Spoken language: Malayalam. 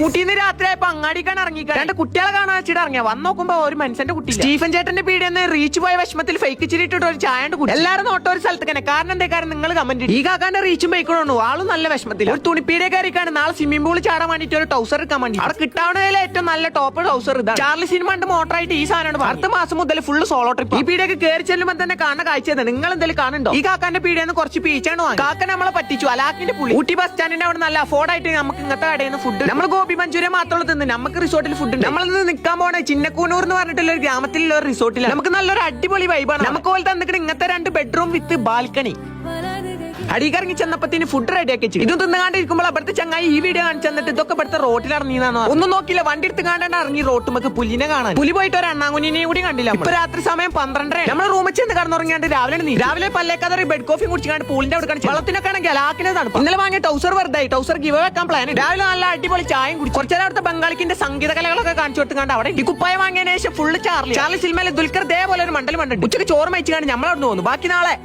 കുട്ടീന്ന് രാത്രിയായപ്പോ അങ്ങാടിക്കാണ് ഇറങ്ങിക്കാൻ രണ്ട് കുട്ടികളെ കാണാൻ വെച്ചിട്ട് ഇറങ്ങിയ വന്ന് നോക്കുമ്പോ ഒരു മനുഷ്യന്റെ കുട്ടി സ്റ്റീഫൻ ചേട്ടന്റെ പീടിയെന്ന് റീച്ച് പോയ വിഷമത്തിൽ ഫേക്ക് ചിരിട്ടിട്ട് ഒരു ചായണ്ട് കുട്ടി എല്ലാരും നോട്ടോ ഒരു സ്ഥലത്ത് തന്നെ കാരണം എന്താ കാരണം നിങ്ങൾ കമന്റ് ഈ കാക്കാന്റെ റീച്ചും ബൈക്കണോ ആളും നല്ല വിഷമത്തിൽ ഒരു തുണിപ്പീടെ കയറിക്കാണ് നാളെ സ്വിമ്മിംഗ് പൂൾ ചാടാൻ വേണ്ടിട്ട് ഒരു ടൗസർ എടുക്കാൻ വേണ്ടി അവിടെ കിട്ടാവുന്നതിലെ ഏറ്റവും നല്ല ടോപ്പ് ടൗസർ ഇതാണ് ചാർലി സിനിമ ഉണ്ട് മോട്ടറായിട്ട് ഈ സാധനമാണ് അടുത്ത മാസം മുതൽ ഫുള്ള് സോളോ ട്രിപ്പ് ഈ പീടിയൊക്കെ കയറി ചെല്ലുമ്പോൾ തന്നെ കാണുന്ന കാഴ്ച നിങ്ങൾ എന്തെങ്കിലും കാണുന്നുണ്ടോ ഈ കാക്കാന്റെ പീടിയെന്ന് കുറച്ച് പീച്ചാണ് വാങ്ങി കാക്ക നമ്മളെ പറ്റിച്ചു അലാക്കിന്റെ പുളി ഊട്ടി ബസ് സ്റ്റാൻഡിന്റെ അവിടെ നല്ല അഫോർഡ് ആയിട്ട് നമുക്ക് ഇങ്ങനത്തെ കടയിൽ നിന്ന് ഫുഡ് നമ്മൾ ഗോപി മഞ്ചൂരിയൻ മാത്രമേ തിന്നു നമുക്ക് റിസോർട്ടിൽ ഫുഡ് ഉണ്ട് നമ്മൾ നിൽക്കാൻ പോണേ ചിന്നക്കൂനൂർ എന്ന് പറഞ്ഞിട്ടുള്ള ഒരു ഗ്രാമത്തിലുള്ള ഒരു റിസോർട്ടിൽ നമുക്ക് നല്ലൊരു അടിപൊളി വൈബാണ് നമുക്ക് പോലെ തന്നിട്ട് ഇങ്ങനത്തെ 2 ബെഡ്റൂം വിത്ത് ബാൽക്കണി അടിയിറങ്ങി ചെന്നപ്പത്തിന് ഫുഡ് റെഡി ആക്കി വെച്ചു ഇതും തിന്നുകാണ്ടിരിക്കുമ്പോൾ അവിടുത്തെ ചങ്ങായി ഈ വീഡിയോ കാണിച്ചു തന്നിട്ട് ഇതൊക്കെ ഇവിടുത്തെ റോട്ടിൽ ഇറങ്ങിയെന്നാണ് ഒന്നും നോക്കില്ല വണ്ടി എടുത്ത് കാണാണ്ട് ഇറങ്ങി റോട്ടുമൊക്കെ പുലിനെ കാണാൻ പുലി പോയിട്ട് ഒരു അണ്ണാങ്കുഞ്ഞിനെയും കൂടി കണ്ടില്ല ഇപ്പൊ രാത്രി സമയം 12:30 നമ്മൾ റൂമിൽ ചെന്ന് കടന്നുറങ്ങിയാണ്ട് രാവിലെ പല്ലേക്കാതെ ബെഡ് കോഫി കുടിച്ചാണ്ട് പൂളിന്റെ അവിടെ കാണിച്ചു വെള്ളത്തിനൊക്കെ ആണെങ്കിൽ അലാക്കിനതാണ് ഇന്നലെ വാങ്ങിയ ടൗസർ വെറുതെ ടൗസർ ഗിവ് വെക്കാൻ പ്ലാൻ രാവിലെ നല്ല അടിപൊളി ചായയും കുടിച്ചു കുറച്ചേരം അവിടുത്തെ ബംഗാളിക്കിന്റെ സംഗീത കലകളൊക്കെ കാണിച്ചു കൊടുത്തുകൊണ്ട് അവിടെ ഈ കുപ്പായ വാങ്ങിയതിനു ശേഷം ഫുള്ള് ചാർലി സിനിമയിൽ ദുൽഖർ ഇതേപോലെ ഒരു മണ്ഡലം ഉണ്ട് ഉച്ചക്ക് ചോറ് മയിച്ചു കാണി നമ്മളവിടെ പോകുന്നു ബാക്കി നാളെ